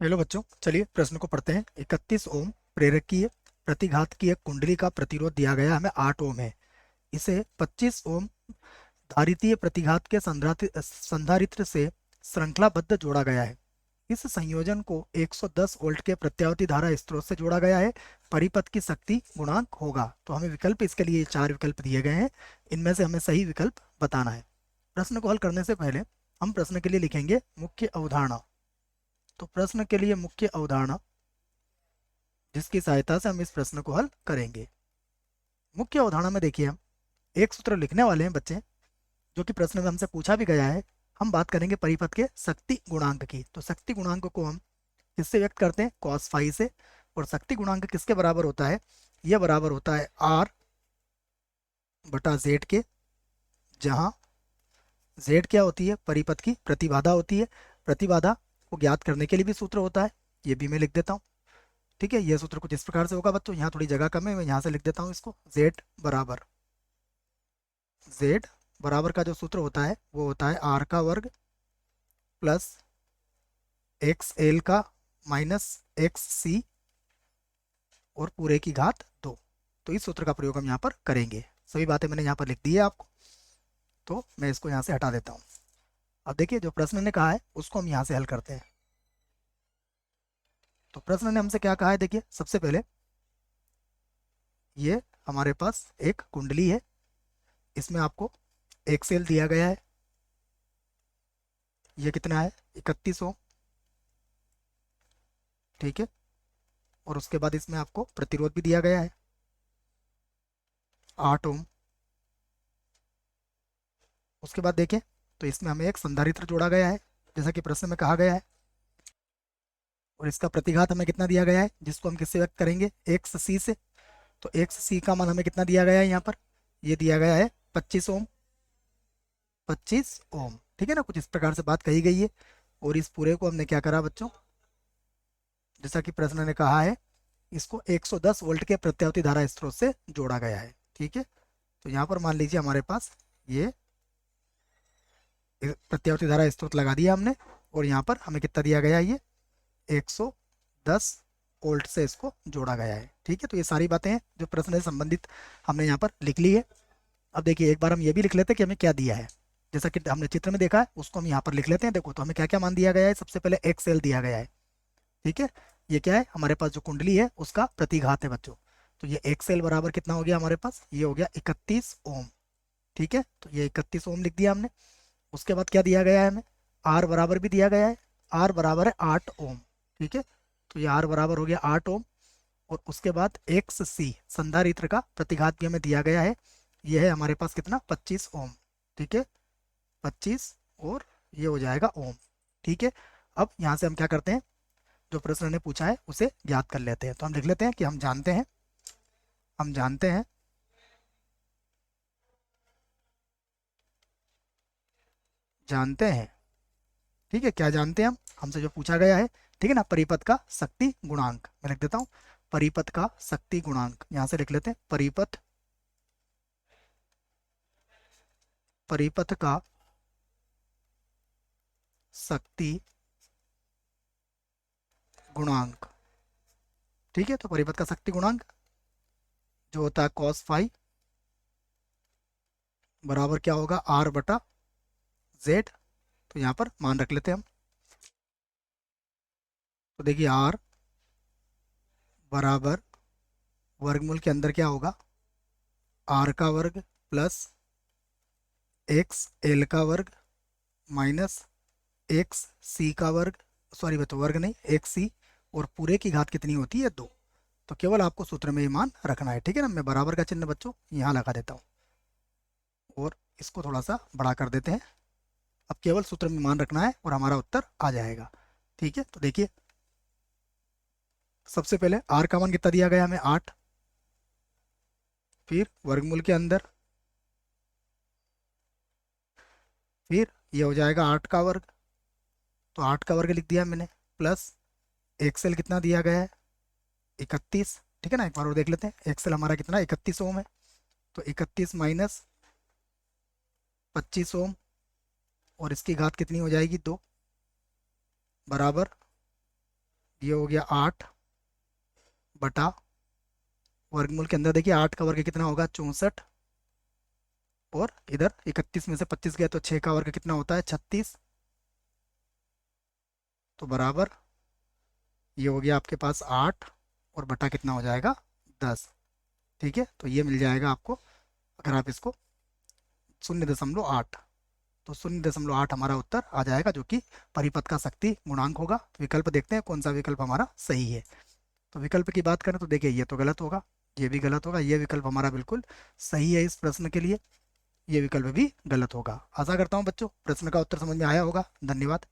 Hello बच्चों, चलिए प्रश्न को पढ़ते हैं। 31 ओम प्रेरकीय प्रतिघात की एक कुंडली का प्रतिरोध दिया गया हमें 8 ओम है। इसे 25 ओम धारितीय प्रतिघात के संधारित्र से श्रृंखलाबद्ध जोड़ा गया है। इस संयोजन को 110 वोल्ट के प्रत्यावर्ती धारा स्रोत से जोड़ा गया है। परिपथ की शक्ति गुणांक होगा। तो हमें विकल्प इसके लिए चार विकल्प दिए गए हैं, इनमें से हमें सही विकल्प बताना है। प्रश्न को हल करने से पहले हम प्रश्न के लिए लिखेंगे मुख्य अवधारणा। तो प्रश्न के लिए मुख्य अवधारणा जिसकी सहायता से हम इस प्रश्न को हल करेंगे। मुख्य अवधारणा में देखिए, हम एक सूत्र लिखने वाले हैं बच्चे, जो कि प्रश्न में हमसे पूछा भी गया है। हम बात करेंगे परिपथ के शक्ति गुणांक की। तो शक्ति गुणांक को हम किससे व्यक्त करते हैं? कॉस फाई से। और शक्ति गुणांक किसके बराबर होता है? यह बराबर होता है आर बटा जेड के, जहां जेड क्या होती है? परिपथ की प्रतिबाधा होती है। प्रतिबाधा को ज्ञात करने के लिए भी सूत्र होता है, ये भी मैं लिख देता हूँ। ठीक है, यह सूत्र कुछ इस प्रकार से होगा बच्चों, यहाँ थोड़ी जगह कम है, मैं यहाँ से लिख देता हूँ इसको। Z बराबर का जो सूत्र होता है वो होता है आर का वर्ग प्लस एक्स एल का माइनस एक्स सी और पूरे की घात 2। तो इस सूत्र का प्रयोग हम यहाँ पर करेंगे। सभी बातें मैंने यहाँ पर लिख दी है आपको, तो मैं इसको यहाँ से हटा देता हूँ। अब देखिए, जो प्रश्न ने कहा है उसको हम यहाँ से हल करते हैं। तो प्रश्न ने हमसे क्या कहा है? देखिए, सबसे पहले ये हमारे पास एक कुंडली है, इसमें आपको एक सेल दिया गया है। ये कितना है? 31 ओम। ठीक है, और उसके बाद इसमें आपको प्रतिरोध भी दिया गया है 8 ओम। उसके बाद देखें तो इसमें हमें एक संधारित्र जोड़ा गया है, जैसा कि प्रश्न में कहा गया है। और इसका प्रतिघात हमें कितना दिया गया है, जिसको हम किससे व्यक्त करेंगे? एक्स सी से। तो एक्स सी का मान हमें कितना दिया गया है यहाँ पर? ये दिया गया है 25 ओम। 25 ओम, ठीक है ना, कुछ इस प्रकार से बात कही गई है। और इस पूरे को हमने क्या करा बच्चों, जैसा कि प्रश्न ने कहा है, इसको 110 वोल्ट के प्रत्यावर्ती धारा स्रोत से जोड़ा गया है। ठीक है, तो यहाँ पर मान लीजिए हमारे पास ये प्रत्यावर्ती धारा स्रोत लगा दिया हमने। और यहाँ पर हमें कितना दिया गया है? ये 110 वोल्ट से इसको जोड़ा गया है। ठीक है, तो ये सारी बातें हैं जो प्रश्न से संबंधित हमने यहाँ पर लिख ली है। अब देखिए, एक बार हम ये भी लिख लेते हैं कि हमें क्या दिया है। जैसा कि हमने चित्र में देखा है उसको हम यहाँ पर लिख लेते हैं। देखो, तो हमें क्या क्या मान दिया गया है? सबसे पहले एक्सएल दिया गया है। ठीक है, ये क्या है? हमारे पास जो कुंडली है उसका प्रतिघात है बच्चों। तो ये एक्सएल बराबर कितना हो गया हमारे पास? ये हो गया 31 ओम। ठीक है, तो ये 31 ओम लिख दिया हमने। उसके बाद क्या दिया गया है हमें? आर बराबर भी दिया गया है। आर बराबर है 8 ओम। ठीक है, तो ये आर बराबर हो गया 8 ओम। और उसके बाद एक्स सी संधारित्र का प्रतिघात भी हमें दिया गया है। ये है हमारे पास कितना? 25 ओम। ठीक है, 25 और ये हो जाएगा ओम। ठीक है, अब यहाँ से हम क्या करते हैं, जो प्रश्न ने पूछा है उसे ज्ञात कर लेते हैं। तो हम लिख लेते हैं कि हम जानते हैं जानते हैं। ठीक है, क्या जानते हैं हम? हमसे जो पूछा गया है, ठीक है ना, परिपथ का शक्ति गुणांक। मैं लिख देता हूँ परिपथ का शक्ति गुणांक, यहाँ से लिख लेते हैं परिपथ का शक्ति गुणांक। ठीक है, तो परिपथ का शक्ति गुणांक जो होता है कॉस फाई बराबर क्या होगा? आर बटा जेड। तो यहाँ पर मान रख लेते हैं हम। तो देखिए, आर बराबर वर्गमूल के अंदर क्या होगा? आर का वर्ग प्लस एक्स एल का वर्ग माइनस एक्स सी का वर्ग। सॉरी बच्चों, वर्ग नहीं, एक्स सी। और पूरे की घात कितनी होती है? 2। तो केवल आपको सूत्र में ये मान रखना है। ठीक है ना, मैं बराबर का चिन्ह बच्चों यहाँ लगा देता हूँ और इसको थोड़ा सा बड़ा कर देते हैं। अब केवल सूत्र में मान रखना है और हमारा उत्तर आ जाएगा। ठीक है, तो देखिए, सबसे पहले आर का मान कितना दिया गया हमें? 8। फिर वर्गमूल के अंदर, फिर ये हो जाएगा 8 का वर्ग। तो 8 का वर्ग लिख दिया मैंने, प्लस एक्सएल कितना दिया गया है? 31। ठीक है ना, एक बार और देख लेते हैं। एक्सएल हमारा कितना? 31 ओम है। तो 31 माइनस 25 ओम और इसकी घात कितनी हो जाएगी? 2 बराबर ये हो गया 8 बटा वर्गमूल के अंदर देखिए 8 का वर्ग कितना होगा 64, और इधर 31 में से 25 गया तो 6 का वर्ग कितना होता है 36, तो बराबर ये हो गया आपके पास 8 और बटा कितना हो जाएगा 10। ठीक है, तो ये मिल जाएगा आपको अगर आप इसको 0.8, तो 0.8 हमारा उत्तर आ जाएगा, जो कि परिपथ का शक्ति गुणांक होगा। विकल्प देखते हैं कौन सा विकल्प हमारा सही है। तो विकल्प की बात करें तो देखिए ये तो गलत होगा, ये भी गलत होगा, ये विकल्प हमारा बिल्कुल सही है इस प्रश्न के लिए, ये विकल्प भी गलत होगा। आशा करता हूँ बच्चों प्रश्न का उत्तर समझ में आया होगा। धन्यवाद।